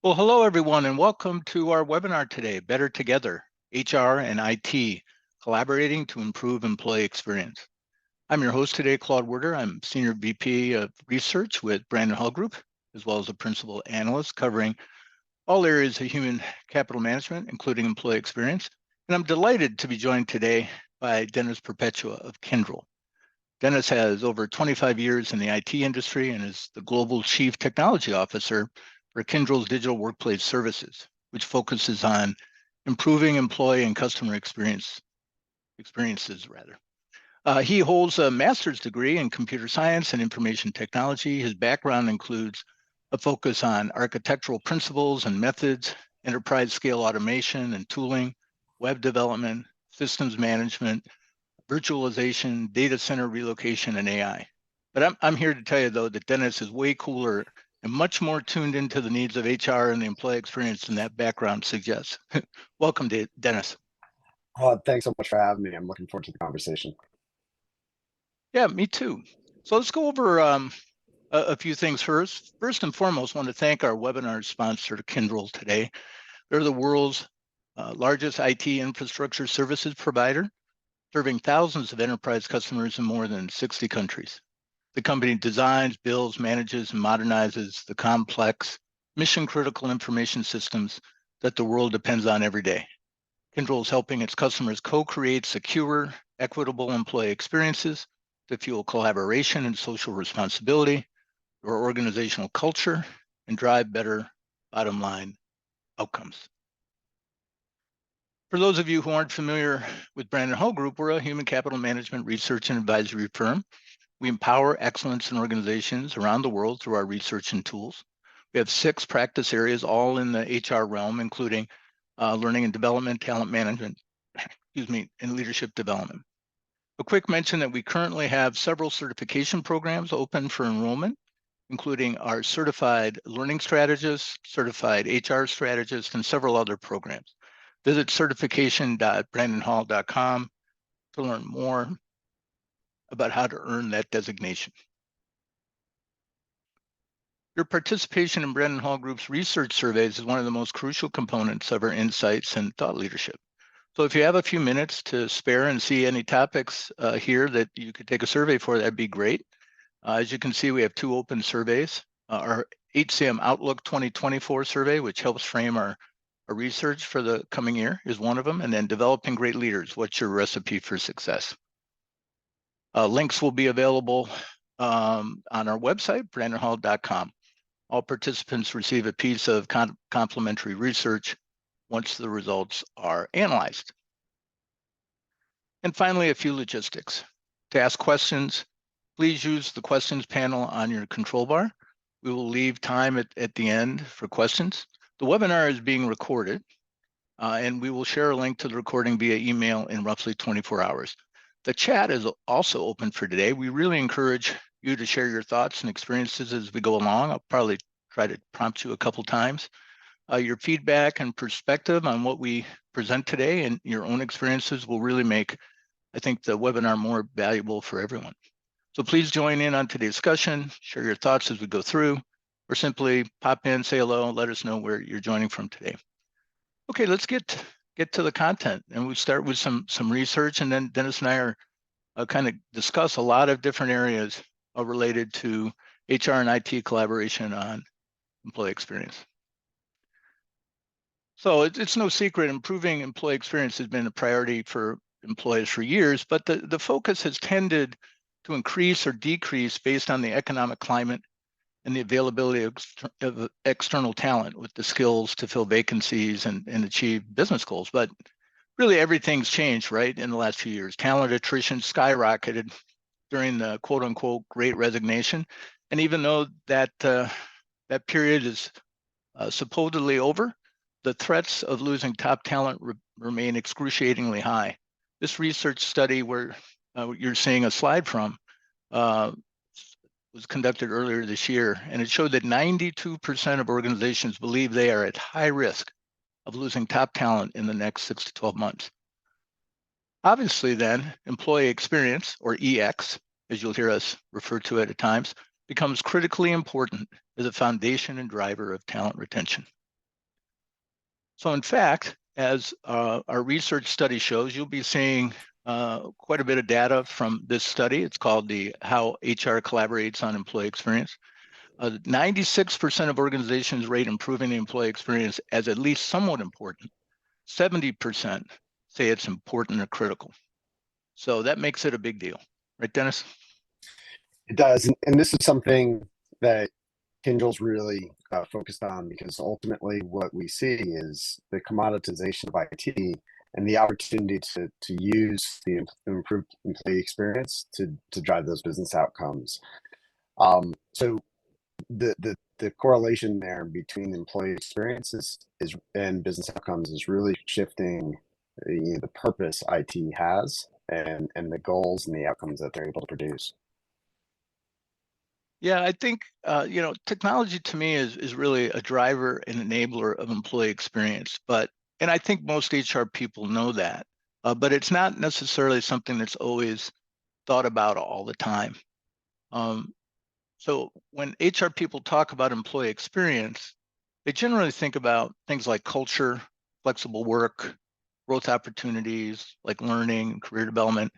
Well, hello everyone, and welcome to our webinar today, Better Together, HR and IT, collaborating to improve employee experience. I'm your host today, Claude Werder. I'm Senior VP of Research with Brandon Hall Group, as well as a Principal Analyst covering all areas of human capital management, including employee experience. And I'm delighted to be joined today by Dennis Perpetua of kyndryl. Dennis has over 25 years in the IT industry and is the Global Chief Technology Officer for kyndryl's digital workplace services, which focuses on improving employee and customer experiences. He holds a master's degree in computer science and information technology. His background includes a focus on architectural principles and methods, enterprise scale automation and tooling, web development, systems management, virtualization, data center relocation, and AI. But I'm here to tell you, though, that Dennis is way cooler and much more tuned into the needs of HR and the employee experience than that background suggests. Welcome, Dennis. Thanks so much for having me. I'm looking forward to the conversation. Yeah, me too. So let's go over a few things first. First and foremost, I want to thank our webinar sponsor, kyndryl, today. They're the world's largest IT infrastructure services provider, serving thousands of enterprise customers in more than 60 countries. The company designs, builds, manages, and modernizes the complex, mission-critical information systems that the world depends on every day. kyndryl is helping its customers co-create secure, equitable employee experiences to fuel collaboration and social responsibility, or organizational culture, and drive better bottom-line outcomes. For those of you who aren't familiar with Brandon Hall Group, we're a human capital management research and advisory firm. We empower excellence in organizations around the world through our research and tools. We have 6 practice areas, all in the HR realm, including learning and development, talent management, and leadership development. A quick mention that we currently have several certification programs open for enrollment, including our certified learning strategist, certified HR strategist, and several other programs. Visit certification.brandonhall.com to learn more about how to earn that designation. Your participation in Brandon Hall Group's research surveys is one of the most crucial components of our insights and thought leadership. So if you have a few minutes to spare and see any topics here that you could take a survey for, that'd be great. As you can see, we have 2 open surveys. Our HCM Outlook 2024 survey, which helps frame our research for the coming year, is one of them. And then Developing Great Leaders, what's your recipe for success? Links will be available on our website, brandonhall.com. All participants receive a piece of complimentary research once the results are analyzed. And finally, a few logistics. To ask questions, please use the questions panel on your control bar. We will leave time at the end for questions. The webinar is being recorded, and we will share a link to the recording via email in roughly 24 hours. The chat is also open for today. We really encourage you to share your thoughts and experiences as we go along. I'll probably try to prompt you a couple times. Your feedback and perspective on what we present today and your own experiences will really make, I think, the webinar more valuable for everyone. So please join in on today's discussion, share your thoughts as we go through, or simply pop in, say hello, and let us know where you're joining from today. Okay, let's get to the content, and we start with some research, and then Dennis and I are kind of discuss a lot of different areas related to HR and IT collaboration on employee experience. So it's no secret improving employee experience has been a priority for employers for years, but the focus has tended to increase or decrease based on the economic climate and the availability of external talent with the skills to fill vacancies and achieve business goals. But really everything's changed, right, in the last few years. Talent attrition skyrocketed during the quote unquote Great Resignation. And even though that period is supposedly over, the threats of losing top talent remain excruciatingly high. This research study where you're seeing a slide from was conducted earlier this year, and it showed that 92% of organizations believe they are at high risk of losing top talent in the next 6 to 12 months. Obviously then, employee experience, or EX, as you'll hear us refer to it at times, becomes critically important as a foundation and driver of talent retention. So in fact, as our research study shows, you'll be seeing quite a bit of data from this study. It's called the How HR Collaborates on Employee Experience. 96% of organizations rate improving the employee experience as at least somewhat important. 70% say it's important or critical. So that makes it a big deal, right, Dennis? It does, and this is something that Kyndryl's really focused on, because ultimately what we see is the commoditization of IT and the opportunity to use the improved employee experience to drive those business outcomes. So the correlation there between employee experiences and business outcomes is really shifting the purpose IT has and the goals and the outcomes that they're able to produce. Yeah, I think technology to me is really a driver and enabler of employee experience. And I think most HR people know that, but it's not necessarily something that's always thought about all the time. So when HR people talk about employee experience, they generally think about things like culture, flexible work, growth opportunities like learning, career development,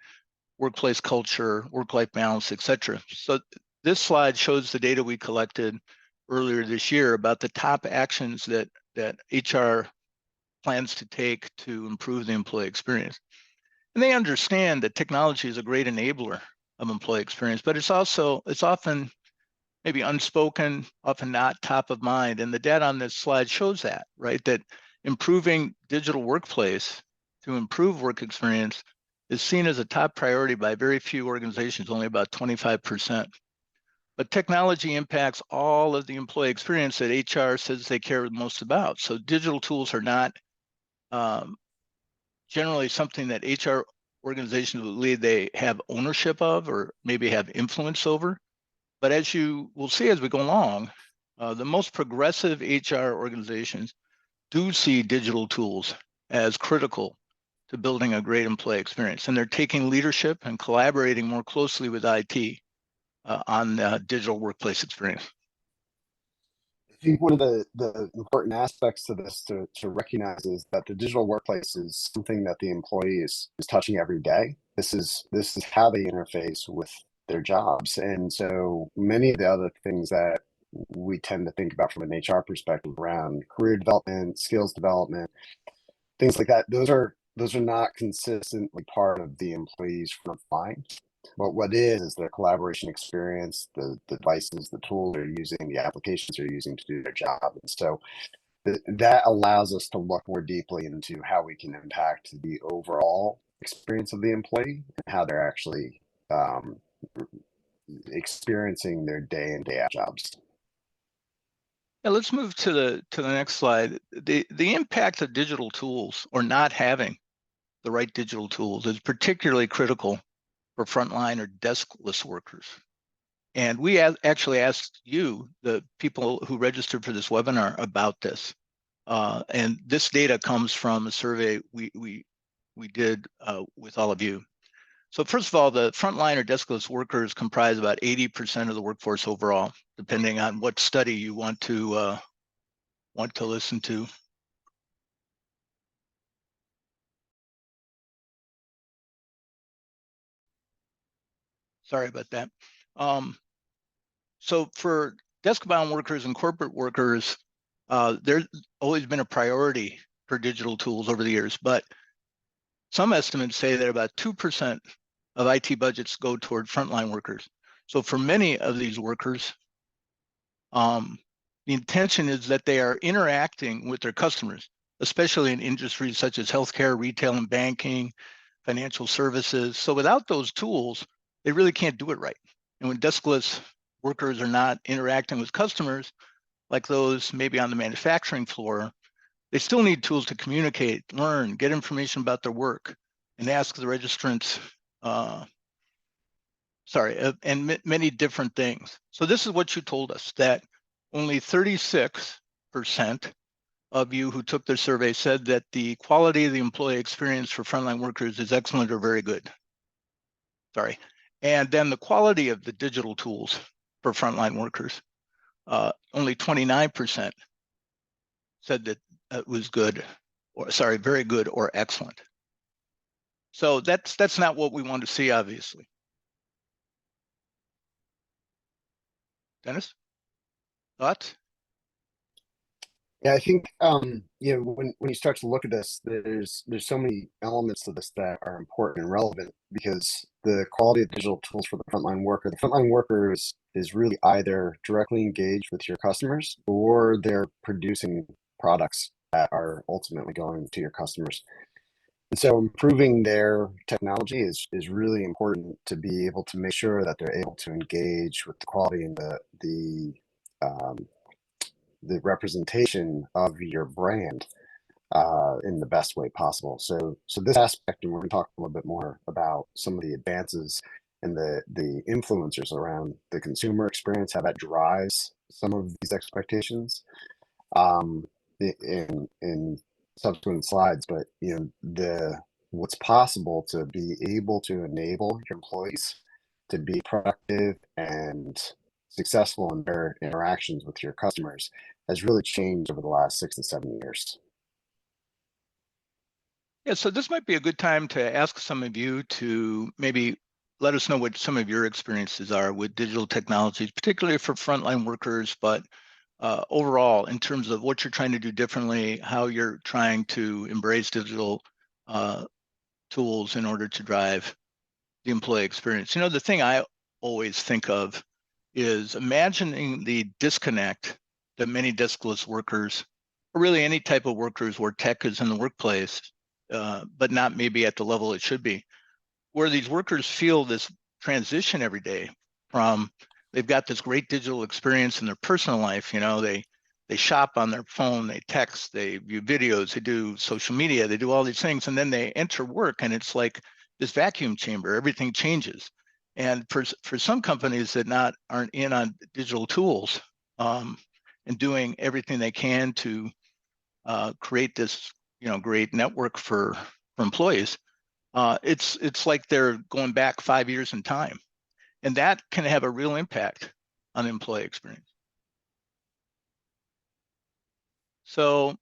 workplace culture, work-life balance, et cetera. So this slide shows the data we collected earlier this year about the top actions that HR plans to take to improve the employee experience. And they understand that technology is a great enabler of employee experience, but it's often maybe unspoken, often not top of mind. And the data on this slide shows that, right? That improving digital workplace to improve work experience is seen as a top priority by very few organizations, only about 25%. But technology impacts all of the employee experience that HR says they care most about. So digital tools are not generally something that HR organizations believe they have ownership of or maybe have influence over. But as you will see as we go along, the most progressive HR organizations do see digital tools as critical to building a great employee experience. And they're taking leadership and collaborating more closely with IT on digital workplace experience. I think one of the important aspects to this to recognize is that the digital workplace is something that the employee is touching every day. This is how they interface with their jobs. And so many of the other things that we tend to think about from an HR perspective around career development, skills development, things like that, those are not consistently part of the employee's front line. But what is their collaboration experience, the devices, the tools they're using, the applications they're using to do their job. And so that allows us to look more deeply into how we can impact the overall experience of the employee and how they're actually experiencing their day in, day out jobs. Yeah, let's move to the next slide. The impact of digital tools or not having the right digital tools is particularly critical for frontline or deskless workers. And we actually asked you, the people who registered for this webinar, about this. And this data comes from a survey we did with all of you. So first of all, the frontline or deskless workers comprise about 80% of the workforce overall, depending on what study you want to listen to. Sorry about that. So for desk-bound workers and corporate workers, there's always been a priority for digital tools over the years, but some estimates say that about 2% of IT budgets go toward frontline workers. So for many of these workers, the intention is that they are interacting with their customers, especially in industries such as healthcare, retail, and banking, financial services. So without those tools, they really can't do it right. And when deskless workers are not interacting with customers, like those maybe on the manufacturing floor, they still need tools to communicate, learn, get information about their work, and ask the registrants, and many different things. So this is what you told us, that only 36% of you who took the survey said that the quality of the employee experience for frontline workers is excellent or very good. Sorry. And then the quality of the digital tools for frontline workers, only 29% said that it was good. or sorry, very good or excellent. So that's not what we want to see, obviously. Dennis, thoughts? Yeah, I think when you start to look at this, there's so many elements to this that are important and relevant because the quality of digital tools for the frontline worker is really either directly engaged with your customers or they're producing products that are ultimately going to your customers. And so improving their technology is really important to be able to make sure that they're able to engage with the quality and um, the representation of your brand in the best way possible. So this aspect, and we're going to talk a little bit more about some of the advances and the influencers around the consumer experience, how that drives some of these expectations um, in subsequent slides. But the what's possible to be able to enable your employees to be productive and successful in their interactions with your customers has really changed over the last 6 to 7 years. Yeah, so this might be a good time to ask some of you to maybe let us know what some of your experiences are with digital technologies, particularly for frontline workers, but overall in terms of what you're trying to do differently, how you're trying to embrace digital uh, tools in order to drive the employee experience. The thing I always think of is imagining the disconnect that many deskless workers, or really any type of workers where tech is in the workplace, but not maybe at the level it should be, where these workers feel this transition every day from they've got this great digital experience in their personal life. They shop on their phone, they text, they view videos, they do social media, they do all these things, and then they enter work, and it's like this vacuum chamber. Everything changes. And for some companies that aren't in on digital tools and doing everything they can to create this great network for employees, it's like they're going back 5 years in time, and that can have a real impact on employee experience. So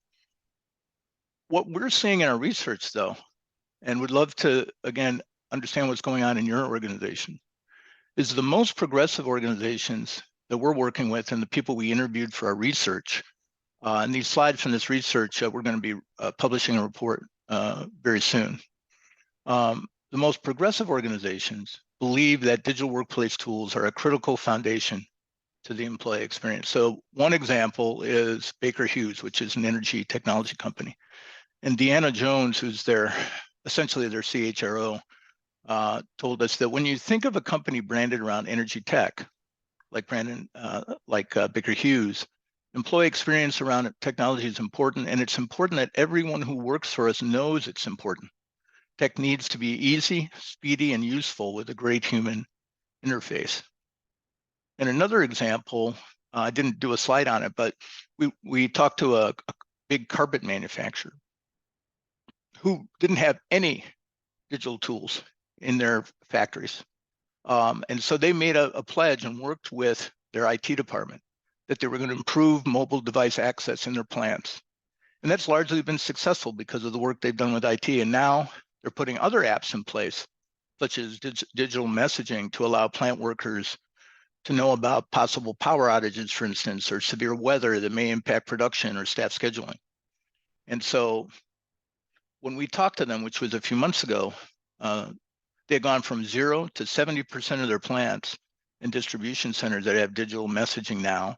what we're seeing in our research, though, and would love to again understand what's going on in your organization, is the most progressive organizations that we're working with and the people we interviewed for our research. And these slides from this research, we're going to be publishing a report very soon. The most progressive organizations believe that digital workplace tools are a critical foundation to the employee experience. So one example is Baker Hughes, which is an energy technology company. And Deanna Jones, who's essentially their CHRO, told us that when you think of a company branded around energy tech, like Baker Hughes, employee experience around technology is important, and it's important that everyone who works for us knows it's important. Tech needs to be easy, speedy, and useful with a great human interface. And another example, I didn't do a slide on it, but we talked to a big carpet manufacturer who didn't have any digital tools in their factories. And so they made a pledge and worked with their IT department that they were going to improve mobile device access in their plants. And that's largely been successful because of the work they've done with IT. And now they're putting other apps in place, such as digital messaging, to allow plant workers to know about possible power outages, for instance, or severe weather that may impact production or staff scheduling. And so when we talked to them, which was a few months ago, they've gone from 0 to 70% of their plants and distribution centers that have digital messaging now,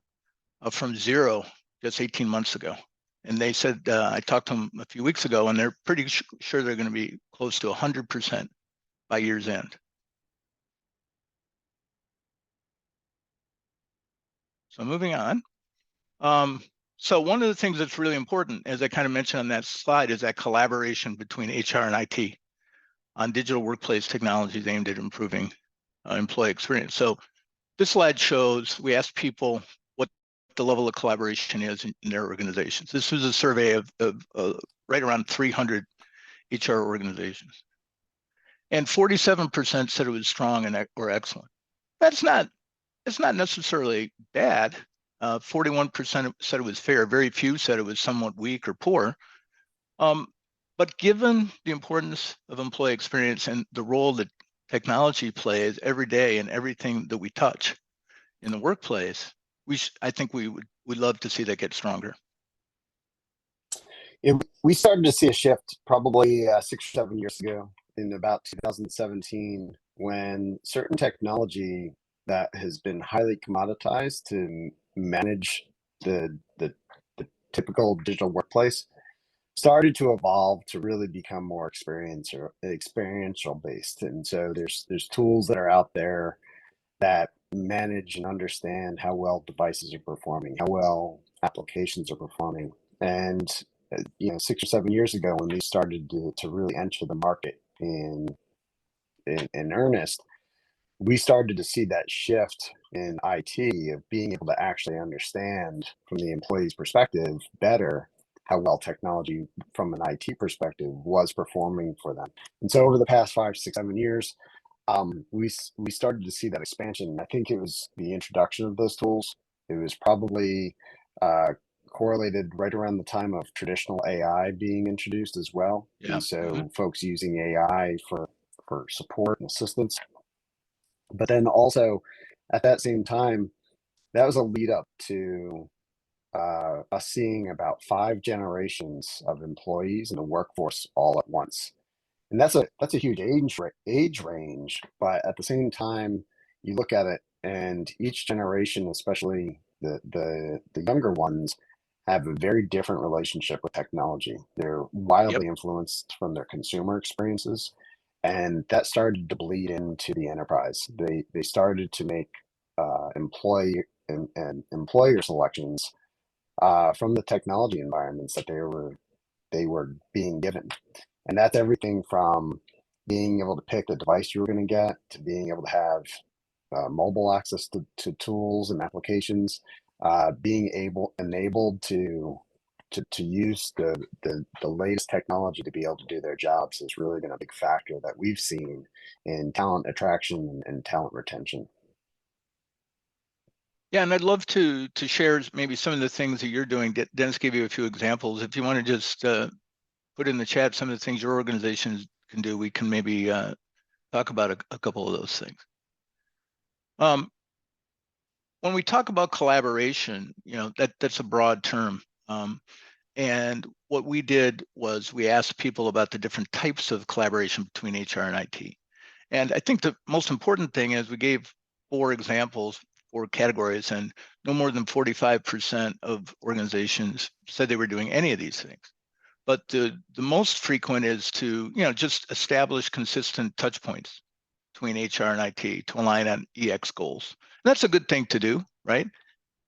from 0 just 18 months ago. And they said, I talked to them a few weeks ago, and they're pretty sure they're going to be close to 100% by year's end. So moving on. So one of the things that's really important, as I kind of mentioned on that slide, is that collaboration between HR and IT on digital workplace technologies aimed at improving employee experience. So this slide shows, we asked people what the level of collaboration is in their organizations. This was a survey of right around 300 HR organizations. And 47% said it was strong or excellent. It's not necessarily bad. 41% said it was fair. Very few said it was somewhat weak or poor. But given the importance of employee experience and the role that technology plays every day in everything that we touch in the workplace, I think we'd love to see that get stronger. We started to see a shift probably 6 or 7 years ago in about 2017 when certain technology that has been highly commoditized to manage the typical digital workplace started to evolve to really become more experiential based. And so there's tools that are out there that manage and understand how well devices are performing, how well applications are performing. And 6 or 7 years ago, when these started to really enter the market in earnest, we started to see that shift in IT of being able to actually understand from the employee's perspective better how well technology from an IT perspective was performing for them. And so over the past 5, 6, 7 years, we started to see that expansion. I think it was the introduction of those tools. It was probably uh, correlated right around the time of traditional AI being introduced as well. Yeah. And so folks using AI for support and assistance. But then also at that same time, that was a lead up to us seeing about 5 generations of employees in the workforce all at once. And that's a huge age range, but at the same time, you look at it, and each generation, especially the younger ones, have a very different relationship with technology. They're Yep. wildly influenced from their consumer experiences, and that started to bleed into the enterprise. They started to make employee and employer selections from the technology environments that they were being given. And that's everything from being able to pick the device you were going to get to being able to have mobile access to tools and applications, being enabled to use the latest technology to be able to do their jobs has really been a big factor that we've seen in talent attraction and talent retention. Yeah, and I'd love to share maybe some of the things that you're doing. Dennis gave you a few examples. If you want to just put in the chat some of the things your organizations can do, we can maybe talk about a couple of those things. When we talk about collaboration, that's a broad term. And what we did was we asked people about the different types of collaboration between HR and IT. And I think the most important thing is we gave 4 examples, 4 categories, and no more than 45% of organizations said they were doing any of these things. But the most frequent is to just establish consistent touch points between HR and IT to align on EX goals. And that's a good thing to do, right?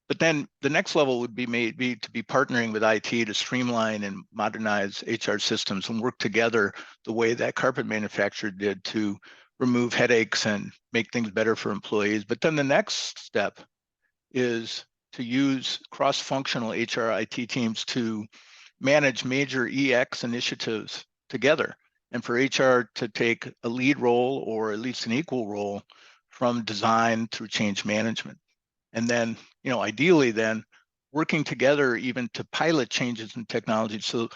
But then the next level would be maybe to be partnering with IT to streamline and modernize HR systems and work together the way that carpet manufacturer did to remove headaches and make things better for employees. But then the next step is to use cross-functional HR IT teams to manage major EX initiatives together, and for HR to take a lead role or at least an equal role from design through change management. And then, ideally then working together even to pilot changes in technology so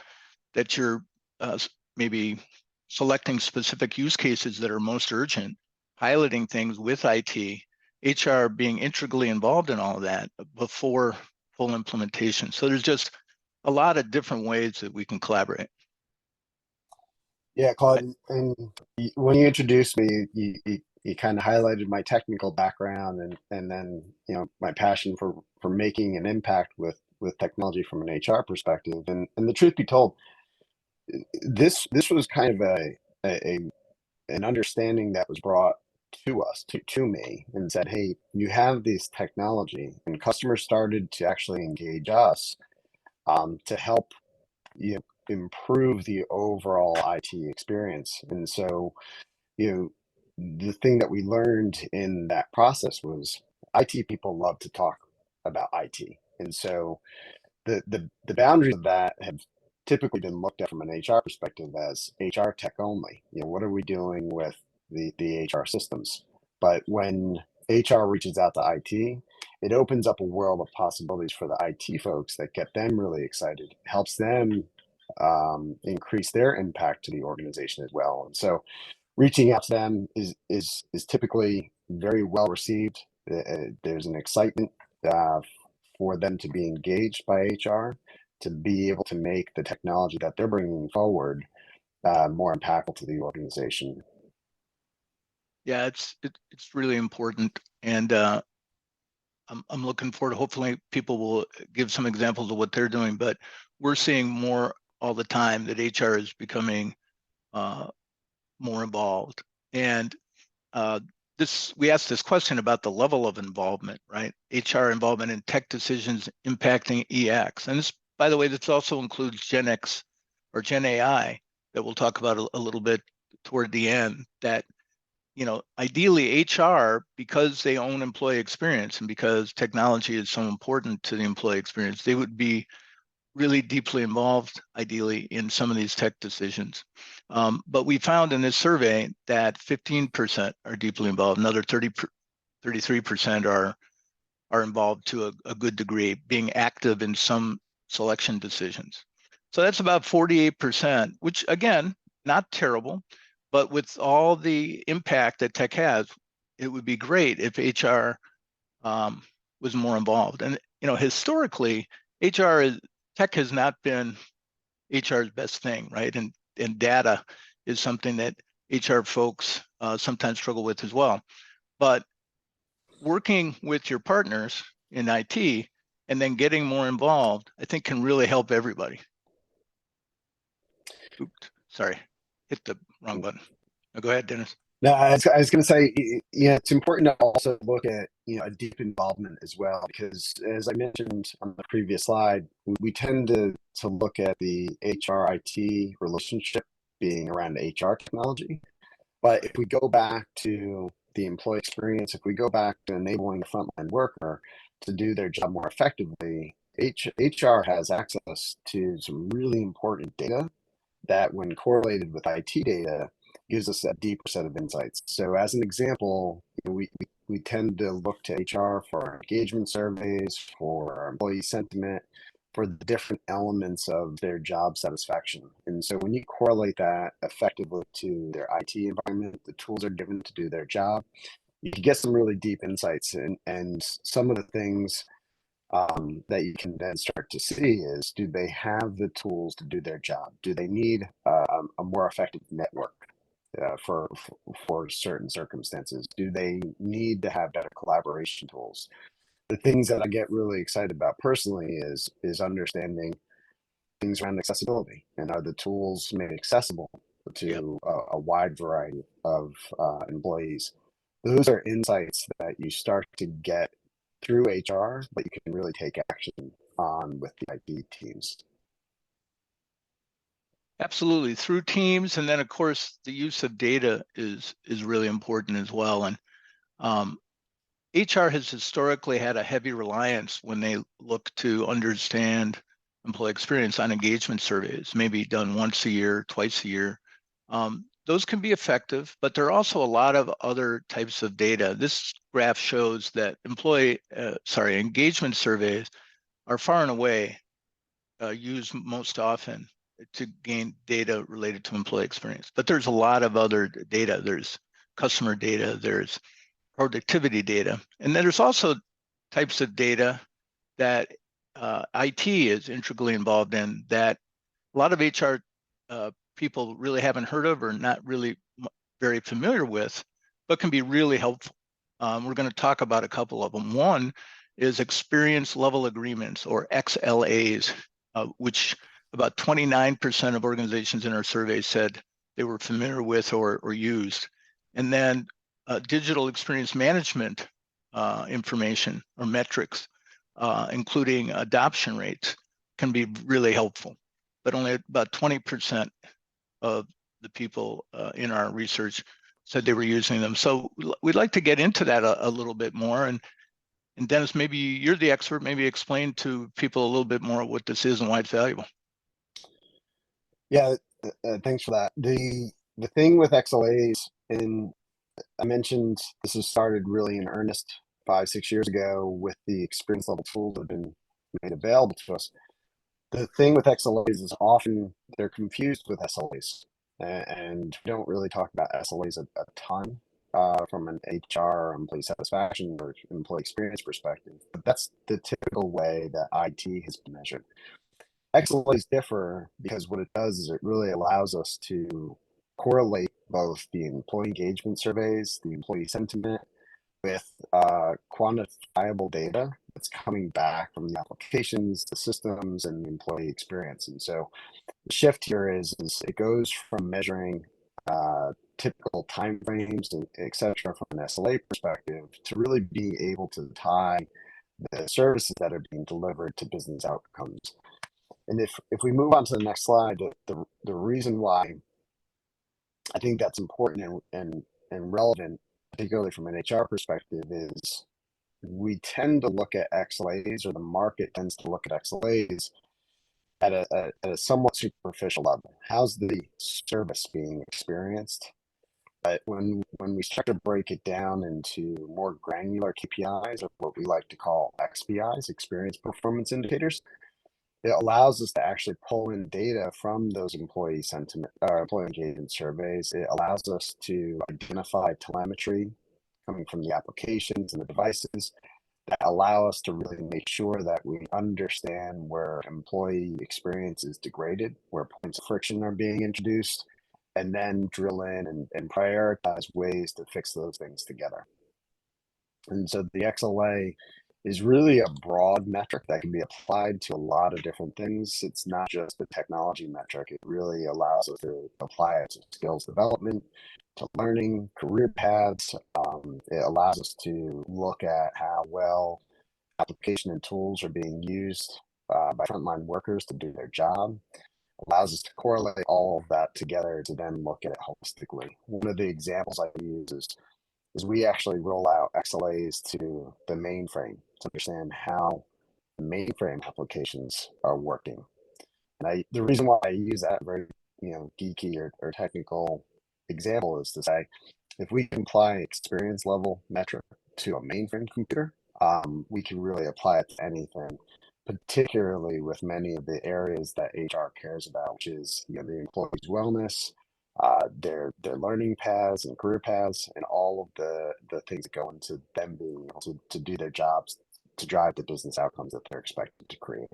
that you're maybe selecting specific use cases that are most urgent, piloting things with IT, HR being integrally involved in all of that before full implementation. So there's just a lot of different ways that we can collaborate. Yeah, Claude, and when you introduced me, you kind of highlighted my technical background and then my passion for making an impact with technology from an HR perspective. And the truth be told, this was kind of a an understanding that was brought to us to me and said, hey, you have this technology, and customers started to actually engage us to help improve the overall IT experience. And so, you know, the thing that we learned in that process was IT people love to talk about IT. And so the boundaries of that have typically been looked at from an HR perspective as HR tech only. What are we doing with the HR systems? But when HR reaches out to IT, it opens up a world of possibilities for the IT folks that get them really excited, helps them increase their impact to the organization as well. And so reaching out to them is typically very well received. There's an excitement uh, for them to be engaged by HR, to be able to make the technology that they're bringing forward more impactful to the organization. Yeah, it's really important, and I'm looking forward. Hopefully, people will give some examples of what they're doing. But we're seeing more all the time that HR is becoming uh, more involved. And uh, we asked this question about the level of involvement, right? HR involvement in tech decisions impacting EX. And this, by the way, this also includes Gen X or Gen AI that we'll talk about a little bit toward the end. That, ideally HR, because they own employee experience and because technology is so important to the employee experience, they would be really deeply involved, ideally, in some of these tech decisions. But we found in this survey that 15% are deeply involved, another 33% are involved to a good degree, being active in some selection decisions. So that's about 48%, which again, not terrible, but with all the impact that tech has, it would be great if HR was more involved. And historically, tech has not been HR's best thing, right? And data is something that HR folks sometimes struggle with as well. But working with your partners in IT and then getting more involved, I think can really help everybody. Oops, sorry, hit the wrong button. Oh, go ahead, Dennis. No, I was going to say, it's important to also look at, a deep involvement as well, because as I mentioned on the previous slide, we tend to look at the HR IT relationship being around HR technology. But if we go back to the employee experience, if we go back to enabling the frontline worker to do their job more effectively, HR has access to some really important data that, when correlated with IT data, gives us a deeper set of insights. So as an example, we tend to look to HR for our engagement surveys, for our employee sentiment, for the different elements of their job satisfaction. And so when you correlate that effectively to their IT environment, the tools are given to do their job, you can get some really deep insights. And some of the things that you can then start to see is, do they have the tools to do their job? Do they need a more effective network for certain circumstances? Do they need to have better collaboration tools? The things that I get really excited about personally is understanding things around accessibility, and are the tools made accessible Yep. to a wide variety of employees. Those are insights that you start to get through HR, but you can really take action on with the IT teams. Absolutely, through teams, and then of course the use of data is really important as well. And HR has historically had a heavy reliance when they look to understand employee experience on engagement surveys, maybe done once a year, twice a year. Those can be effective, but there are also a lot of other types of data. This graph shows that engagement surveys are far and away used most often to gain data related to employee experience. But there's a lot of other data. There's customer data, there's productivity data, and then there's also types of data that IT is integrally involved in that a lot of HR people really haven't heard of or not really very familiar with, but can be really helpful. We're going to talk about a couple of them. One is experience level agreements, or XLAs, which about 29% of organizations in our survey said they were familiar with or used. And then digital experience management information or metrics, including adoption rates, can be really helpful. But only about 20% of the people in our research said they were using them. So we'd like to get into that a little bit more. And Dennis, maybe you're the expert, maybe explain to people a little bit more what this is and why it's valuable. Yeah, thanks for that. The thing with XLAs, and I mentioned this has started really in earnest 5-6 years ago with the experience level tools that have been made available to us. The thing with XLAs is often they're confused with SLAs, and we don't really talk about SLAs a ton from an HR or employee satisfaction or employee experience perspective. But that's the typical way that IT has been measured. XLAs differ because what it does is it really allows us to correlate both the employee engagement surveys, the employee sentiment, with quantifiable data that's coming back from the applications, the systems, and the employee experience. And so the shift here is it goes from measuring typical timeframes and et cetera from an SLA perspective to really being able to tie the services that are being delivered to business outcomes. And if we move on to the next slide, the reason why I think that's important and relevant, particularly from an HR perspective, is we tend to look at XLAs, or the market tends to look at XLAs at a somewhat superficial level. How's the service being experienced? But when we start to break it down into more granular KPIs, or what we like to call XPIs, experience performance indicators, it allows us to actually pull in data from those employee sentiment or employee engagement surveys. It allows us to identify telemetry coming from the applications and the devices that allow us to really make sure that we understand where employee experience is degraded, where points of friction are being introduced, and then drill in and prioritize ways to fix those things together. And so the XLA is really a broad metric that can be applied to a lot of different things. It's not just a technology metric. It really allows us to apply it to skills development, to learning, career paths. It allows us to look at how well application and tools are being used by frontline workers to do their job. Allows us to correlate all of that together to then look at it holistically. One of the examples I use is we actually roll out XLAs to the mainframe to understand how the mainframe applications are working. And the reason why I use that very geeky or technical example is to say, if we can apply experience level metric to a mainframe computer, we can really apply it to anything, particularly with many of the areas that HR cares about, which is the employee's wellness, their learning paths and career paths, and all of the things that go into them being able to do their jobs to drive the business outcomes that they're expected to create.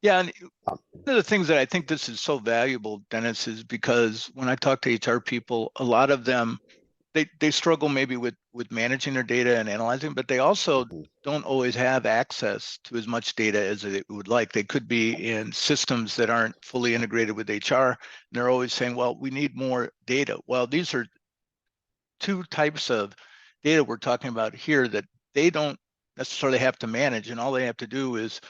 Yeah, and one of the things that I think this is so valuable, Dennis, is because when I talk to HR people, a lot of them they struggle maybe with managing their data and analyzing, but they also don't always have access to as much data as they would like. They could be in systems that aren't fully integrated with HR, and they're always saying, well, we need more data. Well, these are two types of data we're talking about here that they don't necessarily have to manage, and all they have to do is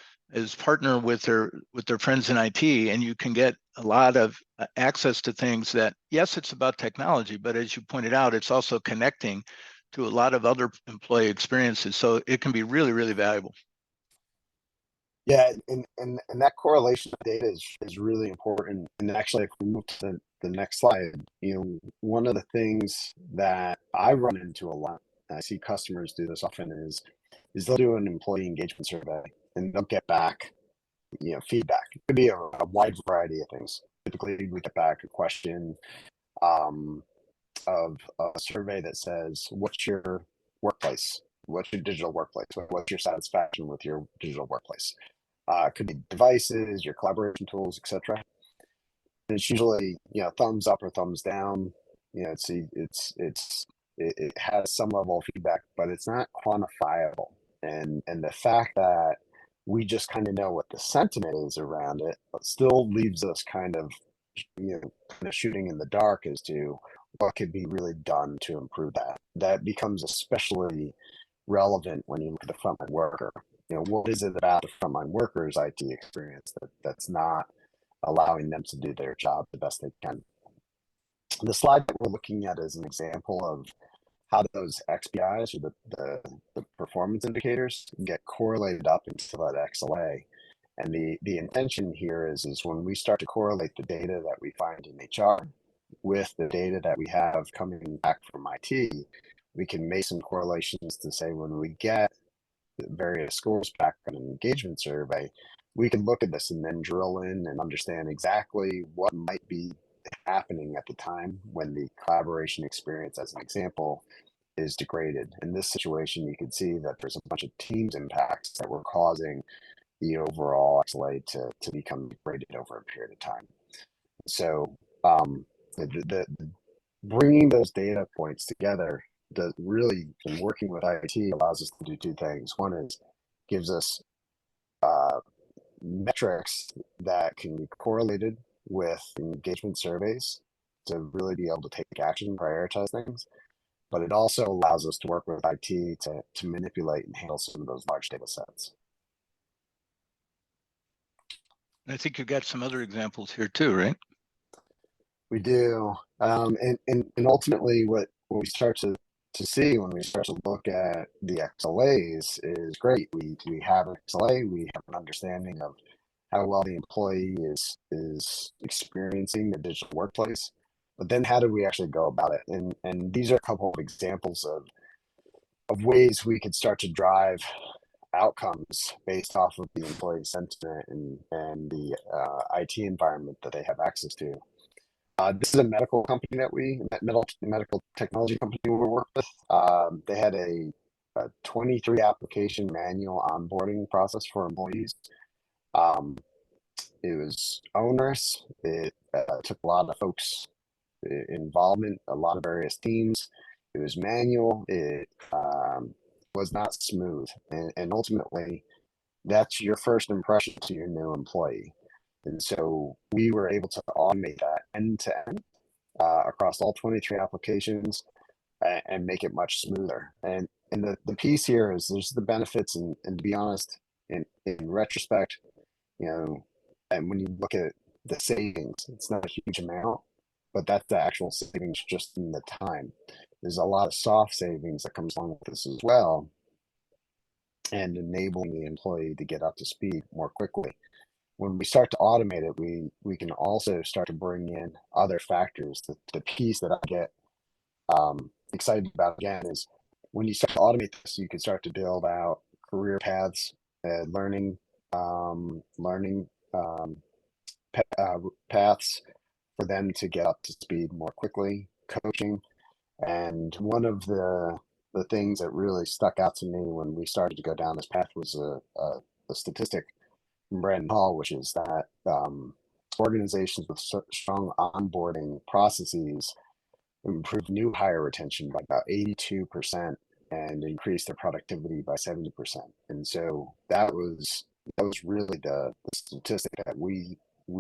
partner with their friends in IT, and you can get a lot of access to things that, yes, it's about technology, but as you pointed out, it's also connecting to a lot of other employee experiences. So it can be really, really valuable. Yeah, and that correlation of data is really important. And actually, if we move to the next slide, one of the things that I run into a lot, and I see customers do this often, is they'll do an employee engagement survey and they'll get back, feedback. It could be a wide variety of things. Typically, we get back a question of a survey that says, "What's your workplace? What's your digital workplace? What's your satisfaction with your digital workplace?" It could be devices, your collaboration tools, etc. And it's usually thumbs up or thumbs down. It has some level of feedback, but it's not quantifiable. And the fact that we just kind of know what the sentiment is around it, but still leaves us kind of shooting in the dark as to what could be really done to improve that. That becomes especially relevant when you look at the frontline worker. What is it about the frontline workers' IT experience that's not allowing them to do their job the best they can? The slide that we're looking at is an example of how those XPIs, or the performance indicators, get correlated up into that XLA. And the intention here is when we start to correlate the data that we find in HR with the data that we have coming back from IT, we can make some correlations to say when we get various scores back on an engagement survey, we can look at this and then drill in and understand exactly what might be happening at the time when the collaboration experience, as an example, is degraded. In this situation, you can see that there's a bunch of teams impacts that were causing the overall XLA to become degraded over a period of time. So the bringing those data points together does really, in working with IT, allows us to do two things. One is gives us metrics that can be correlated with engagement surveys to really be able to take action and prioritize things. But it also allows us to work with IT to manipulate and handle some of those large data sets. I think you've got some other examples here too, right? We do. And ultimately what we start to see when we start to look at the XLAs is great. We have an XLA, we have an understanding of how well the employee is experiencing the digital workplace. But then how do we actually go about it? And these are a couple of examples of ways we could start to drive outcomes based off of the employee sentiment and the IT environment that they have access to. This is a medical company that medical technology company we work with. They had a 23 application manual onboarding process for employees. It was onerous. It took a lot of folks' involvement, a lot of various teams. It was manual. It was not smooth, and ultimately, that's your first impression to your new employee. And so we were able to automate that end to end across all 23 applications and make it much smoother. And the piece here is there's the benefits, and to be honest, in retrospect, you know, and when you look at the savings, it's not a huge amount, but that's the actual savings just in the time. There's a lot of soft savings that comes along with this as well, and enabling the employee to get up to speed more quickly. When we start to automate it, we can also start to bring in other factors. The piece that I get excited about again is when you start to automate this, you can start to build out career paths, learning paths for them to get up to speed more quickly, coaching. And one of the things that really stuck out to me when we started to go down this path was a statistic from Brandon Hall, which is that organizations with strong onboarding processes improve new hire retention by about 82% and increase their productivity by 70%. And so that was really the statistic that we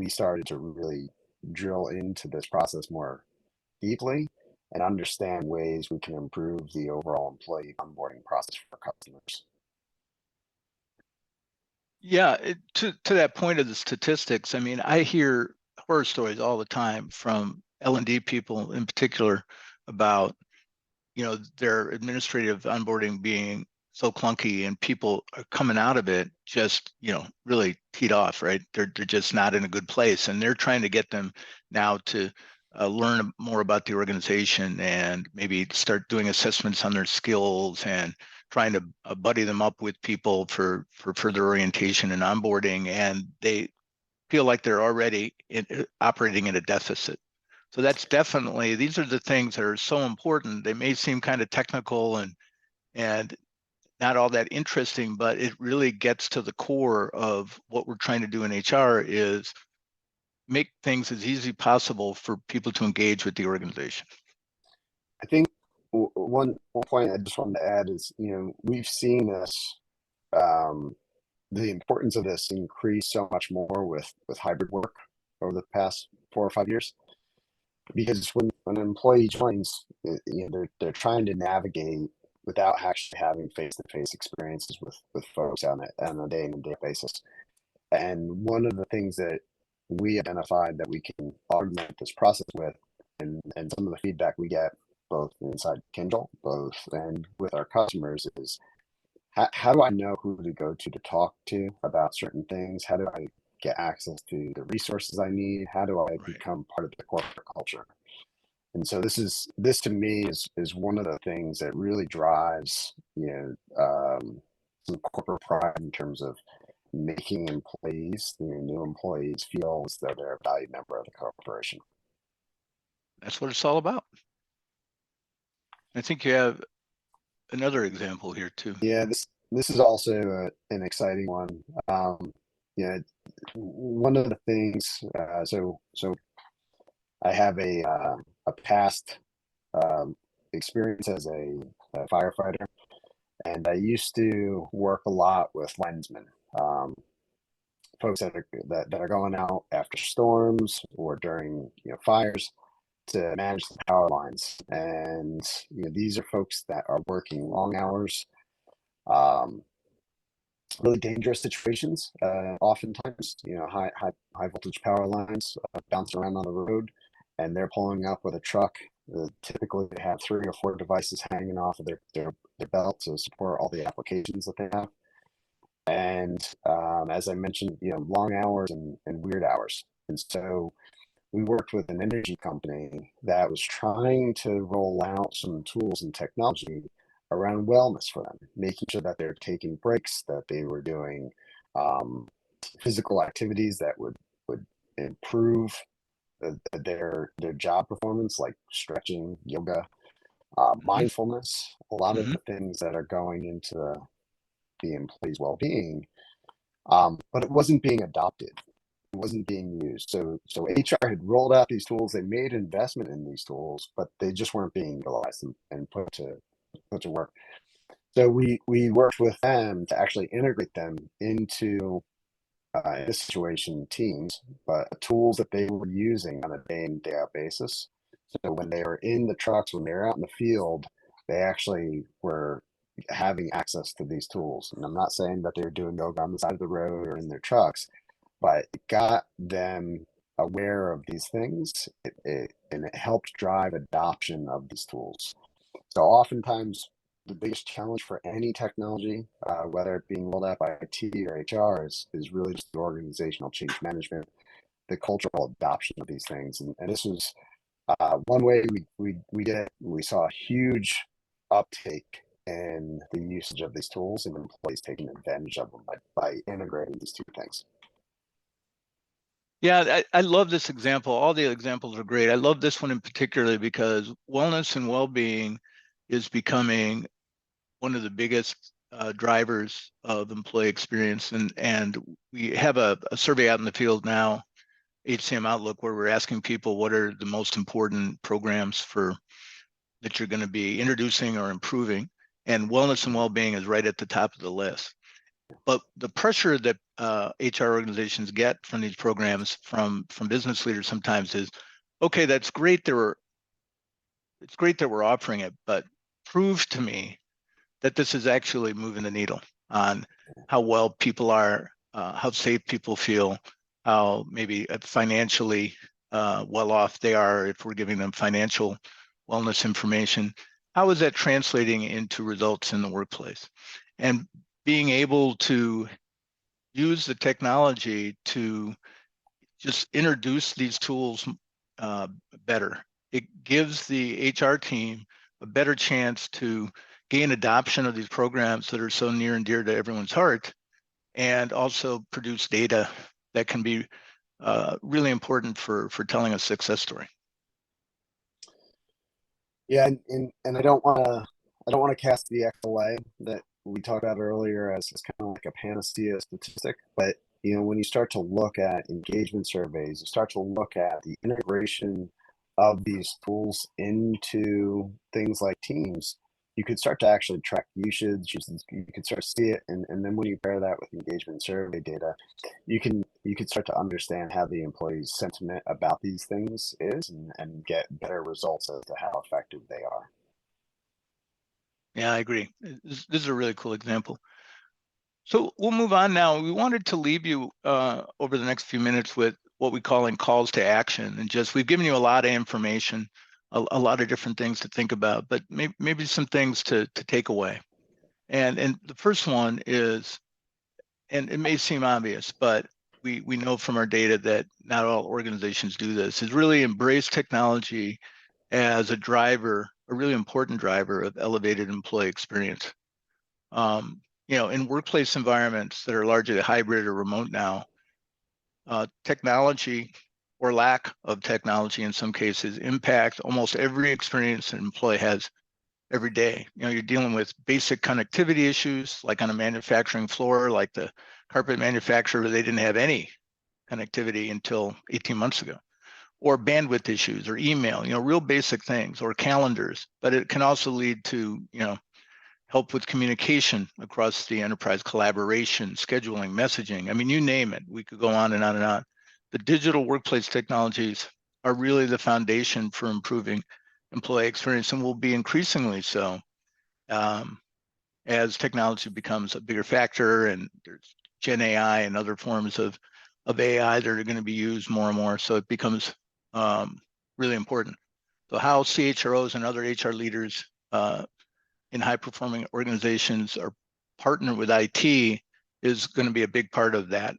started to really drill into this process more deeply and understand ways we can improve the overall employee onboarding process for customers. Yeah, to that point of the statistics, I mean, I hear horror stories all the time from L&D people in particular about, you know, their administrative onboarding being so clunky and people are coming out of it just, you know, really teed off, right? They're just not in a good place, and they're trying to get them now to learn more about the organization and maybe start doing assessments on their skills and trying to buddy them up with people for further orientation and onboarding, and they feel like they're already operating in a deficit. So that's definitely, these are the things that are so important. They may seem kind of technical and not all that interesting, but it really gets to the core of what we're trying to do in HR is make things as easy as possible for people to engage with the organization. I think one point I just wanted to add is, you know, we've seen this, the importance of this increase so much more with hybrid work over the past 4 or 5 years. Because when an employee joins, you know, they're trying to navigate without actually having face-to-face experiences with folks on a day-to-day basis. And one of the things that we identified that we can augment this process with, and some of the feedback we get both inside kyndryl, both and with our customers, is how do I know who to go to talk to about certain things? How do I get access to the resources I need? How do I become part of the corporate culture? And so this to me is one of the things that really drives, you know, some corporate pride in terms of making employees, new employees, feel as though they're a valued member of the corporation. That's what it's all about. I think you have another example here too. Yeah, this is also an exciting one. Yeah, one of the things. So I have a past experience as a firefighter, and I used to work a lot with lensmen, folks that are going out after storms or during fires to manage the power lines. And these are folks that are working long hours, um, really dangerous situations. Oftentimes, high voltage power lines bounce around on the road, and they're pulling up with a truck. Typically, they have 3 or 4 devices hanging off of their belt to support all the applications that they have. And as I mentioned, long hours and weird hours. And so we worked with an energy company that was trying to roll out some tools and technology around wellness for them, making sure that they're taking breaks, that they were doing um, physical activities that would improve their job performance, like stretching, yoga, mindfulness, a lot of Mm-hmm. the things that are going into the employee's well-being. But it wasn't being adopted. It wasn't being used. So HR had rolled out these tools. They made investment in these tools, but they just weren't being utilized and put to work. So we worked with them to actually integrate them into in this situation teams, but tools that they were using on a day in day out basis. So when they were in the trucks, when they were out in the field, they actually were having access to these tools. And I'm not saying that they were doing yoga on the side of the road or in their trucks, but it got them aware of these things, and it helped drive adoption of these tools. So oftentimes, the biggest challenge for any technology, whether it being rolled out by IT or HR, is really just the organizational change management, the cultural adoption of these things. And this was one way we did it. We saw a huge uptake in the usage of these tools and employees taking advantage of them by integrating these two things. Yeah, I love this example. All the examples are great. I love this one in particular because wellness and well-being is becoming one of the biggest drivers of employee experience. And we have a survey out in the field now, HCM Outlook, where we're asking people what are the most important programs that you're going to be introducing or improving. And wellness and well-being is right at the top of the list. But the pressure that HR organizations get from these programs from business leaders sometimes is, okay, it's great that we're offering it, but prove to me that this is actually moving the needle on how well people are, how safe people feel, how maybe financially well off they are if we're giving them financial wellness information. How is that translating into results in the workplace? And being able to use the technology to just introduce these tools better. It gives the HR team a better chance to gain adoption of these programs that are so near and dear to everyone's heart, and also produce data that can be really important for telling a success story. Yeah, and I don't want to cast the XLA that we talked about earlier as kind of like a panacea statistic, but when you start to look at engagement surveys, you start to look at the integration of these tools into things like Teams, you could start to actually track usage. You could start to see it, and then when you pair that with engagement survey data, you could start to understand how the employees' sentiment about these things is, and get better results as to how effective they are. Yeah, I agree. This is a really cool example. So we'll move on now. We wanted to leave you over the next few minutes with what we call in calls to action, and just we've given you a lot of information, a lot of different things to think about, but maybe some things to take away. And the first one is, and it may seem obvious, but we know from our data that not all organizations do this, is really embrace technology as a driver, a really important driver of elevated employee experience. in workplace environments that are largely hybrid or remote now, technology or lack of technology in some cases impact almost every experience an employee has every day. You're dealing with basic connectivity issues, like on a manufacturing floor, like the carpet manufacturer, they didn't have any connectivity until 18 months ago, or bandwidth issues, or email, real basic things, or calendars. But it can also lead to, help with communication across the enterprise, collaboration, scheduling, messaging. I mean, you name it. We could go on and on and on. The digital workplace technologies are really the foundation for improving employee experience, and will be increasingly so as technology becomes a bigger factor, and there's Gen AI and other forms of AI that are going to be used more and more. So it becomes really important. So how CHROs and other HR leaders in high-performing organizations are partnered with IT is going to be a big part of that,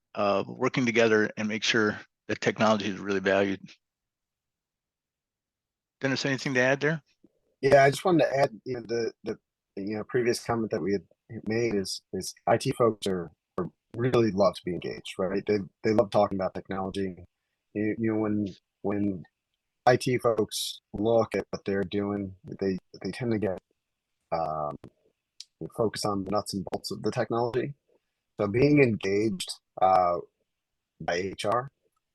working together and make sure that technology is really valued. Dennis, anything to add there? Yeah, I just wanted to add, the previous comment that we had made is IT folks are really love to be engaged, right? They love talking about technology. When IT folks look at what they're doing, they tend to get focus on the nuts and bolts of the technology. So being engaged by HR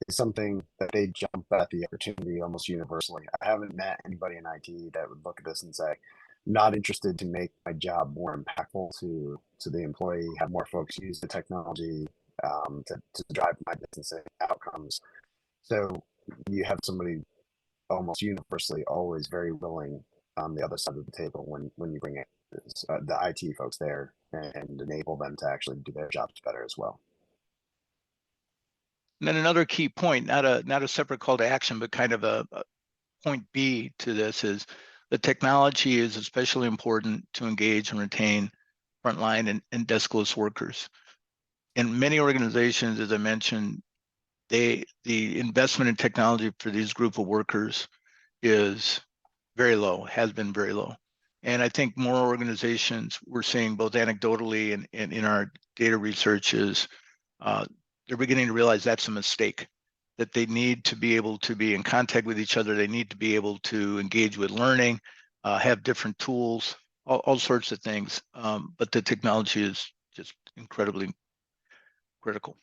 is something that they jump at the opportunity almost universally. I haven't met anybody in IT that would look at this and say, not interested to make my job more impactful to the employee, have more folks use the technology to drive my business outcomes. So you have somebody almost universally always very willing on the other side of the table when you bring it, the IT folks there and enable them to actually do their jobs better as well. And then another key point, not a separate call to action, but kind of a point B to this, is the technology is especially important to engage and retain frontline and deskless workers. In many organizations, as I mentioned, the investment in technology for these group of workers is very low, has been very low. And I think more organizations, we're seeing both anecdotally and in our data research, is they're beginning to realize that's a mistake, that they need to be able to be in contact with each other. They need to be able to engage with learning, have different tools, all sorts of things. But the technology is just incredibly critical.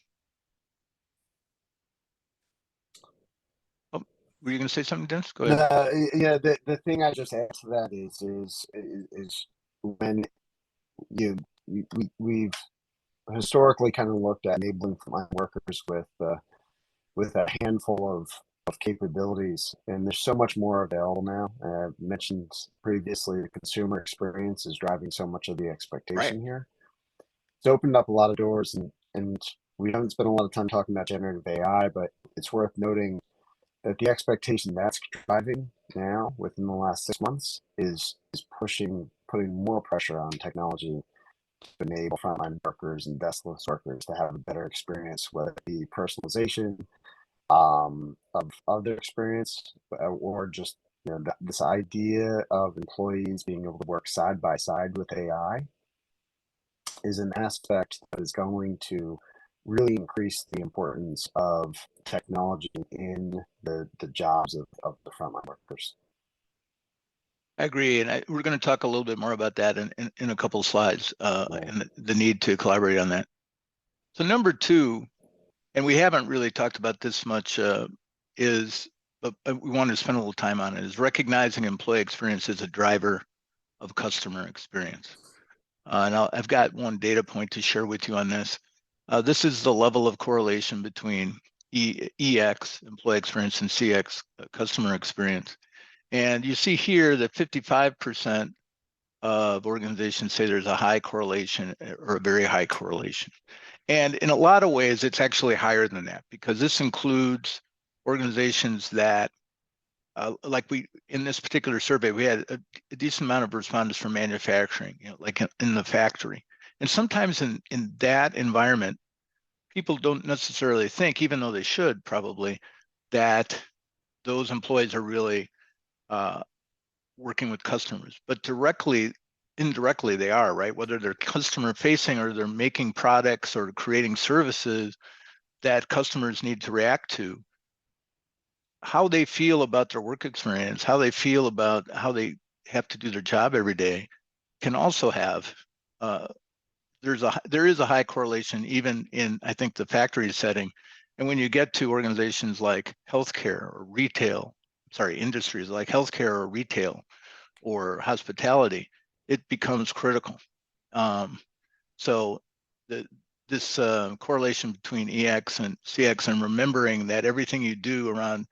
Oh, were you going to say something, Dennis? Go ahead. Yeah, the thing I just add to that is when we've historically kind of looked at enabling frontline workers with a handful of capabilities, and there's so much more available now. I mentioned previously the consumer experience is driving so much of the expectation here. It's opened up a lot of doors, and we haven't spent a lot of time talking about generative AI, but it's worth noting that the expectation that's driving now within the last 6 months is putting more pressure on technology to enable frontline workers and deskless workers to have a better experience, whether it be personalization of their experience, or just this idea of employees being able to work side by side with AI is an aspect that is going to really increase the importance of technology in the jobs of the frontline workers. I agree, and we're going to talk a little bit more about that in a couple of slides, and the need to collaborate on that. So number two, and we haven't really talked about this much, but we wanted to spend a little time on it, is recognizing employee experience as a driver of customer experience. And I've got one data point to share with you on this. This is the level of correlation between EX, employee experience, and CX, customer experience. And you see here that 55% of organizations say there's a high correlation or a very high correlation. And in a lot of ways, it's actually higher than that, because this includes organizations that, like in this particular survey, we had a decent amount of respondents from manufacturing, like in the factory. And sometimes in that environment, people don't necessarily think, even though they should probably, that those employees are really working with customers. But directly, indirectly they are, right? Whether they're customer facing or they're making products or creating services that customers need to react to, how they feel about their work experience, how they feel about how they have to do their job every day can also have uh, there is a high correlation even in, I think, the factory setting. And when you get to organizations like healthcare or retail, sorry, industries like healthcare or retail or hospitality, it becomes critical. Um, so the, this correlation between EX and CX, and remembering that everything you do around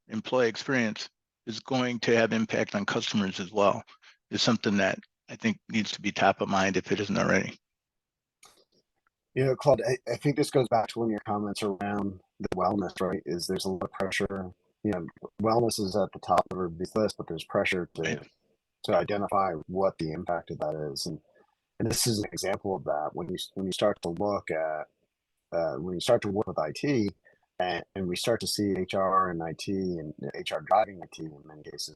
employee experience is going to have impact on customers as well, is something that I think needs to be top of mind if it isn't already. Claude, I think this goes back to one of your comments around the wellness, right? Is there's a lot of pressure. Wellness is at the top of everybody's list, but there's pressure Right. to identify what the impact of that is, and this is an example of that. When you start to look at when you start to work with IT, and we start to see HR and IT and HR driving IT in many cases,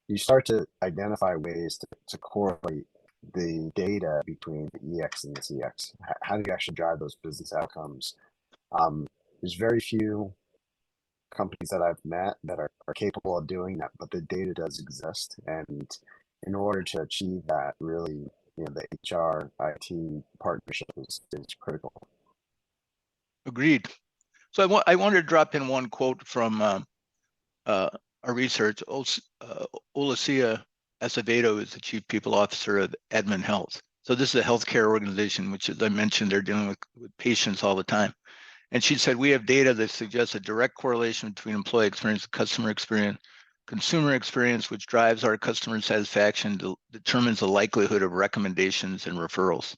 you start to identify ways to correlate the data between the EX and the CX. How do you actually drive those business outcomes? There's very few companies that I've met that are capable of doing that, but the data does exist. And in order to achieve that, really, the HR IT partnership is critical. Agreed. So I wanted to drop in one quote from uh, our research. Olacia Acevedo is the Chief People Officer of Admin Health. So this is a healthcare organization, which, as I mentioned, they're dealing with patients all the time. And she said, we have data that suggests a direct correlation between employee experience and customer experience. Consumer experience, which drives our customer satisfaction, determines the likelihood of recommendations and referrals.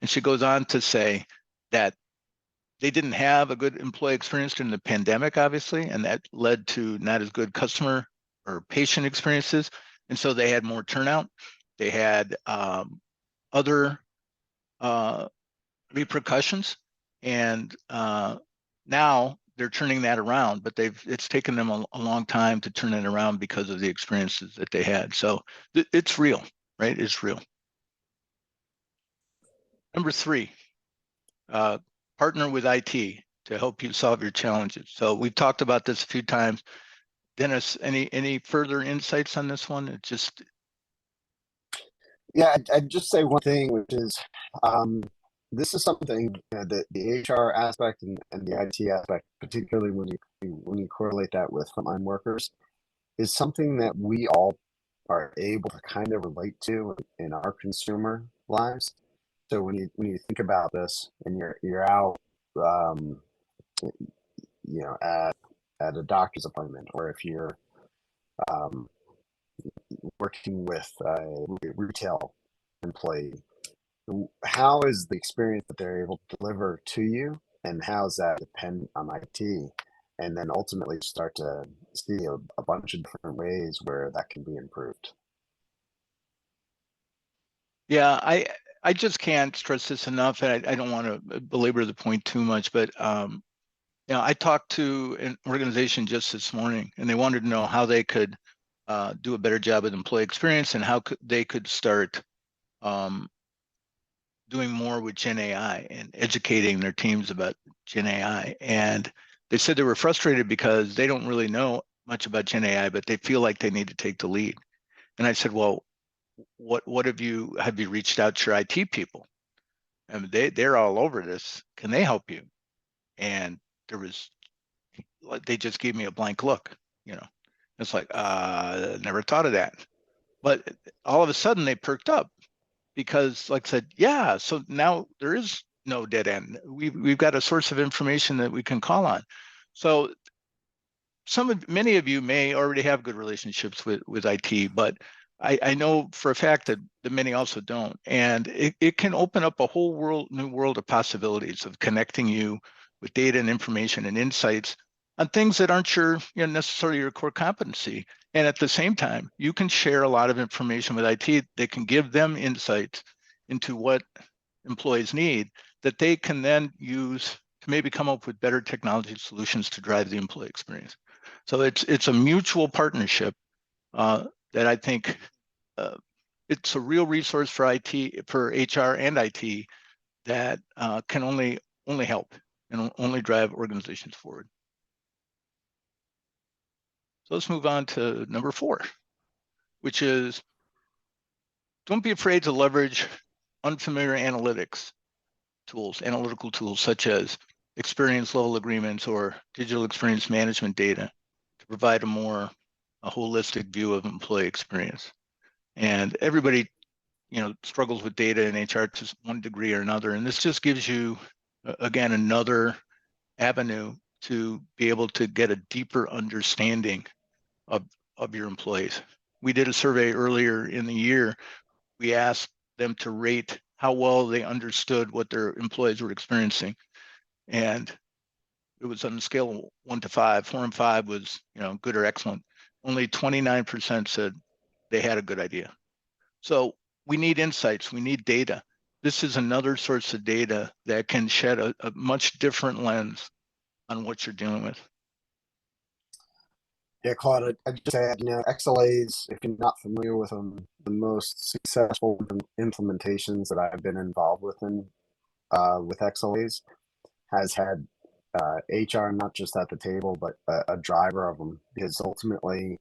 And she goes on to say that they didn't have a good employee experience during the pandemic, obviously, and that led to not as good customer or patient experiences. And so they had more turnout. They had other repercussions, and now they're turning that around. But it's taken them a long time to turn it around because of the experiences that they had. So it's real, right? It's real. Number three, uh, partner with IT to help you solve your challenges. So we've talked about this a few times. Dennis, any further insights on this one? It just Yeah, I'd just say one thing, which is this is something that the HR aspect and the IT aspect, particularly when you correlate that with frontline workers, is something that we all are able to kind of relate to in our consumer lives. So when you think about this and you're out, at a doctor's appointment, or if you're um, working with a retail employee, how is the experience that they're able to deliver to you, and how does that depend on IT? And then ultimately start to see a bunch of different ways where that can be improved. yeah, I just can't stress this enough, and I don't want to belabor the point too much, but I talked to an organization just this morning, and they wanted to know how they could do a better job with employee experience and how they could start um, doing more with Gen AI and educating their teams about Gen AI. And they said they were frustrated because they don't really know much about Gen AI, but they feel like they need to take the lead. And I said, well, what have you reached out to your IT people? And they're all over this. Can they help you? And there was they just gave me a blank look, you know. It's like, never thought of that. But all of a sudden they perked up because, like I said, yeah, so now there is no dead end. We've got a source of information that we can call on. So many of you may already have good relationships with IT, but I know for a fact that many also don't. And it can open up a whole new world of possibilities of connecting you with data and information and insights on things that aren't necessarily your core competency. And at the same time, you can share a lot of information with IT that can give them insights into what employees need that they can then use to maybe come up with better technology solutions to drive the employee experience. So it's a mutual partnership that I think uh, it's a real resource for IT, for HR and IT that can only help and only drive organizations forward. So let's move on to number 4, which is don't be afraid to leverage unfamiliar analytical tools such as experience level agreements or digital experience management data to provide a holistic view of employee experience. And everybody, struggles with data in HR to one degree or another. And this just gives you, again, another avenue to be able to get a deeper understanding of your employees. We did a survey earlier in the year. We asked them to rate how well they understood what their employees were experiencing. And it was on a scale of 1 to 5. 4 and 5 was, good or excellent. Only 29% said they had a good idea. So we need insights. We need data. This is another source of data that can shed a much different lens on what you're dealing with. Yeah, Claude, I just add, XLAs, if you're not familiar with them, the most successful implementations that I've been involved with with XLAs has had HR not just at the table, but a driver of them, because ultimately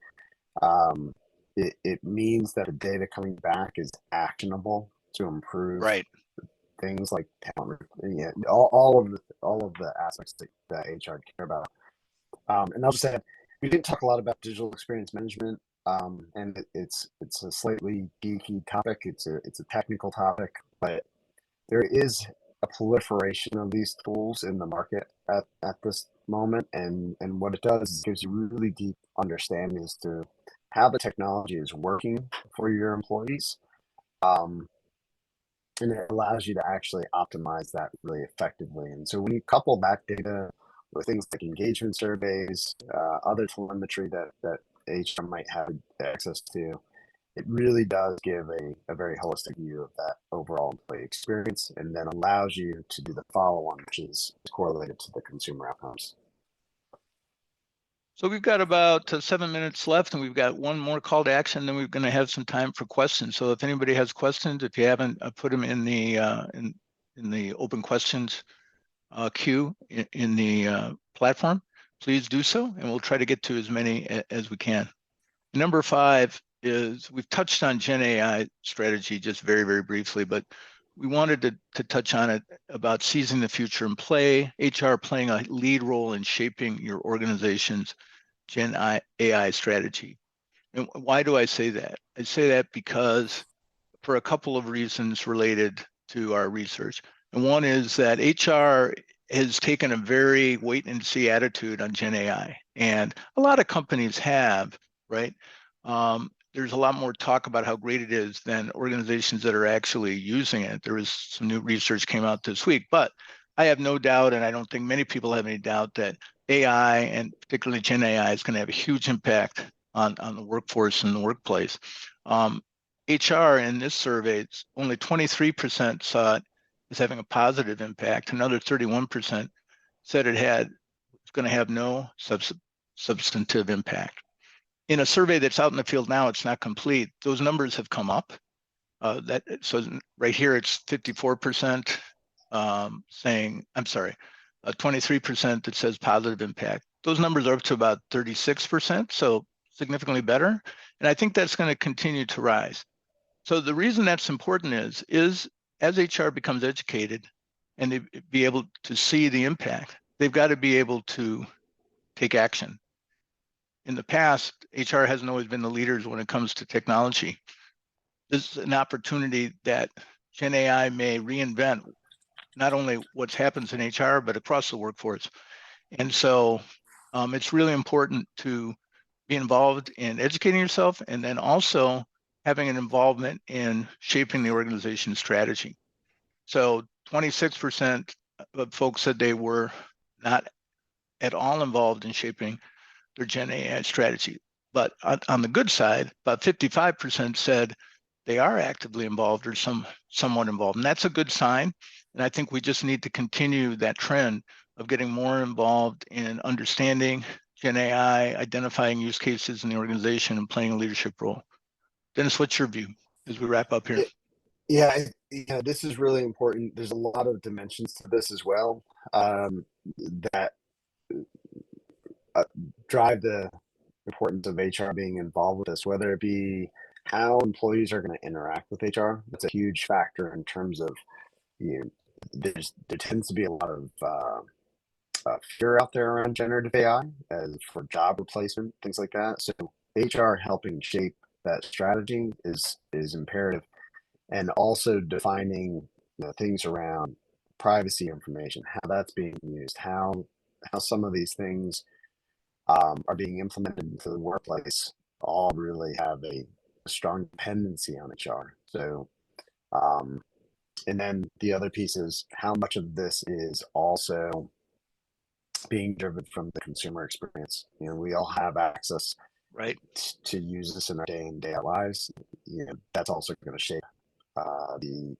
it means that the data coming back is actionable to improve Right. things like talent, all of the aspects that HR care about. And I'll just add, we didn't talk a lot about digital experience management, and it's a slightly geeky topic. It's a technical topic, but there is a proliferation of these tools in the market at this moment, and what it does is it gives you really deep understanding as to how the technology is working for your employees. And it allows you to actually optimize that really effectively. And so when you couple that data with things like engagement surveys, other telemetry that HR might have access to, it really does give a very holistic view of that overall employee experience, and then allows you to do the follow-on, which is correlated to the consumer outcomes. So we've got about 7 minutes left, and we've got one more call to action. Then we're going to have some time for questions. So if anybody has questions, if you haven't put them in the in the open questions queue in the platform, please do so, and we'll try to get to as many as we can. Number 5 is we've touched on Gen AI strategy just very, very briefly, but we wanted to touch on it about seizing the future in play, HR playing a lead role in shaping your organization's Gen AI strategy. And why do I say that? I say that because for a couple of reasons related to our research. And one is that HR has taken a very wait and see attitude on Gen AI. And a lot of companies have, right? There's a lot more talk about how great it is than organizations that are actually using it. There was some new research came out this week, but I have no doubt, and I don't think many people have any doubt, that AI, and particularly Gen AI, is going to have a huge impact on the workforce and the workplace. HR in this survey, only 23% saw it as having a positive impact. Another 31% said it's going to have no substantive impact. In a survey that's out in the field now, it's not complete. Those numbers have come up. So right here, it's 54% saying, I'm sorry, 23% that says positive impact. Those numbers are up to about 36%, so significantly better. And I think that's going to continue to rise. So the reason that's important is as HR becomes educated and they be able to see the impact, they've got to be able to take action. In the past, HR hasn't always been the leaders when it comes to technology. This is an opportunity that Gen AI may reinvent not only what happens in HR, but across the workforce. And so it's really important to be involved in educating yourself and then also having an involvement in shaping the organization's strategy. So 26% of folks said they were not at all involved in shaping their Gen AI strategy. But on the good side, about 55% said they are actively involved or somewhat involved. And that's a good sign. And I think we just need to continue that trend of getting more involved in understanding Gen AI, identifying use cases in the organization, and playing a leadership role. Dennis, what's your view? as we wrap up here? Yeah, this is really important. There's a lot of dimensions to this as well, that uh, drive the importance of HR being involved with this, whether it be how employees are going to interact with HR. That's a huge factor in terms of, you know, there tends to be a lot of fear out there around generative AI as for job replacement, things like that. So HR helping shape that strategy is imperative, and also defining, things around privacy information, how that's being used, how some of these things are being implemented into the workplace, all really have a strong dependency on HR. So, um, and then the other piece is how much of this is also being driven from the consumer experience. We all have access Right. to use this in our day in day out lives. That's also going to shape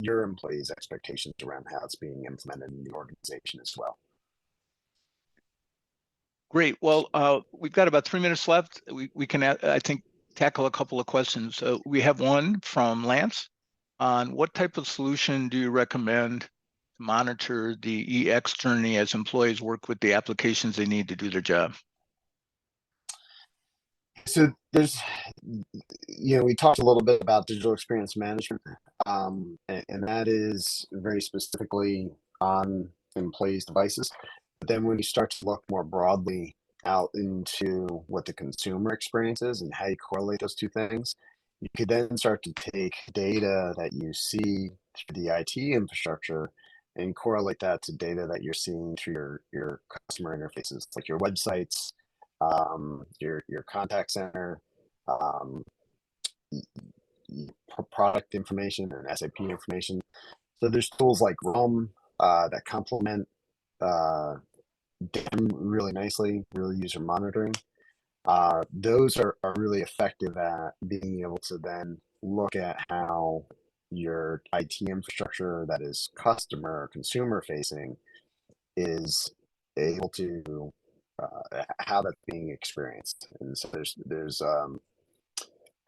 your employees' expectations around how it's being implemented in the organization as well. Great. Well, we've got about 3 minutes left. We can, I think, tackle a couple of questions. We have one from Lance on what type of solution do you recommend to monitor the EX journey as employees work with the applications they need to do their job? So we talked a little bit about digital experience management, and that is very specifically on employees' devices. But then when you start to look more broadly out into what the consumer experience is and how you correlate those two things, you could then start to take data that you see through the IT infrastructure and correlate that to data that you're seeing through your customer interfaces, like your websites, your contact center, um, product information and SAP information. So there's tools like Realm that complement them really nicely, really user monitoring. Those are really effective at being able to then look at how your IT infrastructure that is customer or consumer facing is able to how that's being experienced. And so there's a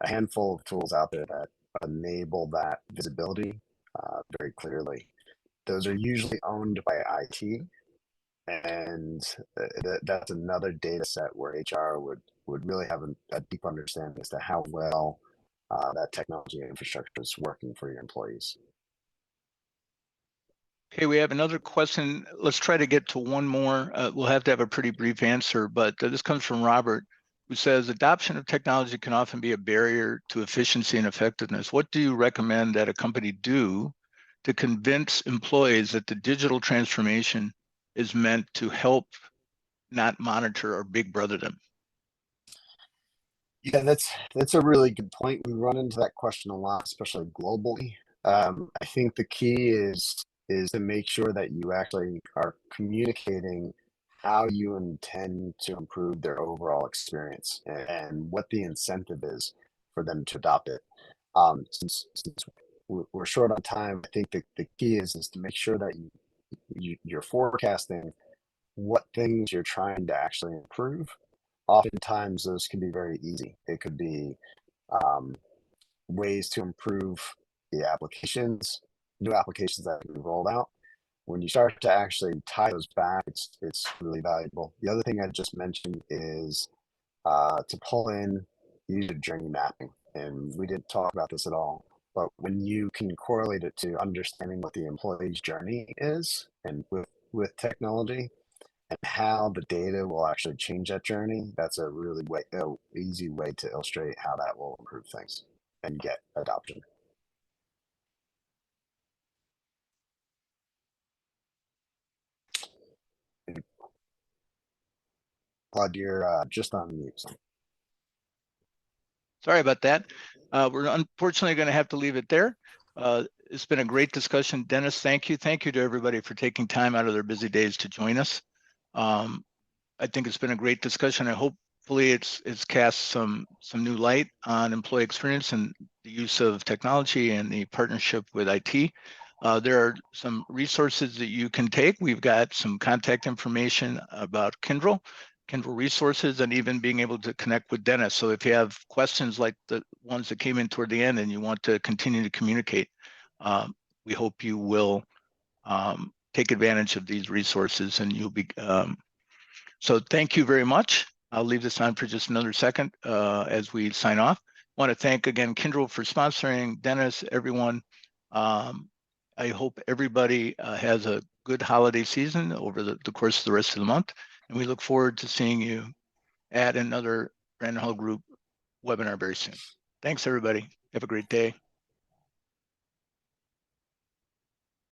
handful of tools out there that enable that visibility very clearly. Those are usually owned by IT, and that's another data set where HR would really have a deep understanding as to how well that technology infrastructure is working for your employees. Okay, we have another question. Let's try to get to one more. We'll have to have a pretty brief answer, but this comes from Robert, who says adoption of technology can often be a barrier to efficiency and effectiveness. What do you recommend that a company do to convince employees that the digital transformation is meant to help, not monitor or big brother them? Yeah, that's a really good point. We run into that question a lot, especially globally. I think the key is to make sure that you actually are communicating how you intend to improve their overall experience and what the incentive is for them to adopt it. Since we're short on time, I think the key is to make sure that you're forecasting what things you're trying to actually improve. Oftentimes, those can be very easy. It could be um, ways to improve the applications, new applications that can be rolled out. When you start to actually tie those back, it's really valuable. The other thing I just mentioned is to pull in user journey mapping, and we didn't talk about this at all. But when you can correlate it to understanding what the employee's journey is, and with technology, and how the data will actually change that journey, that's a really easy way to illustrate how that will improve things and get adoption. Claude, you're just on mute. So. Sorry about that. We're unfortunately going to have to leave it there. It's been a great discussion. Dennis, thank you. Thank you to everybody for taking time out of their busy days to join us. I think it's been a great discussion. Hopefully it's cast some new light on employee experience and the use of technology and the partnership with IT. There are some resources that you can take. We've got some contact information about Kyndryl Kyndryl resources, and even being able to connect with Dennis. So if you have questions like the ones that came in toward the end and you want to continue to communicate, we hope you will take advantage of these resources, and you'll be. So thank you very much. I'll leave this on for just another second as we sign off. I want to thank again Kyndryl for sponsoring, Dennis, everyone. I hope everybody has a good holiday season over the course of the rest of the month. And we look forward to seeing you at another Brandon Hall Group webinar very soon. Thanks, everybody. Have a great day.